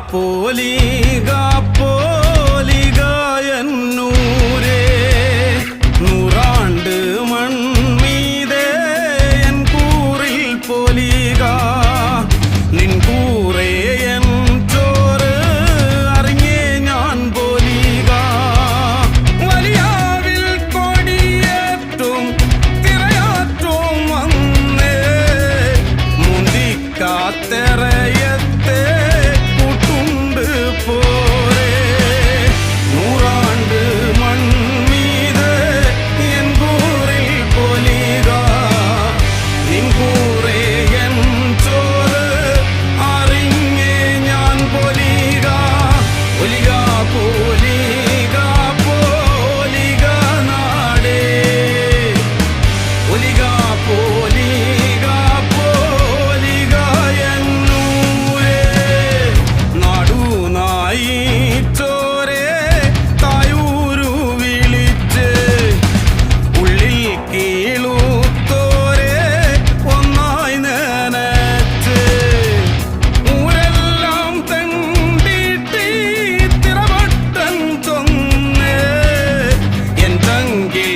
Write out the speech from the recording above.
പോലിക പോലിക എന്നൂരേ നൂറാണ്ട് മൺമീതേ N കൂറിൽ പോലിക നിൻ കൂറേ N ചോറ് അറിഞ്ഞേ ഞാൻ പോലിക വലിയാവിൽ കൊടിയേറ്റും തിരയാറ്റും വന്നേ മുന്തിക്കാത്തെറയത്തെ കൂട്ടുണ്ട് പോരേ നൂറാണ്ട് മൺമീത് എൻ കൂറിൽ പോലിക നിൻ കൂറേ എൻ ചോറ് അറിഞ്ഞേ ഞാൻ പോലിക പോലിക പോലിക പോലിക നാടേ പോലിക പോലിക പോലിക എന്നൂരേ നാടു നായിച്ചോരേ തായൂരു വിളിച്ച് ഉള്ളിൽ കീളൂത്തോരേ ഒന്നായി നനച്ച് ഊരെല്ലാം തെണ്ടിട്ടി തിറവട്ടൻ ചൊന്നേ എൻ തങ്കിൽ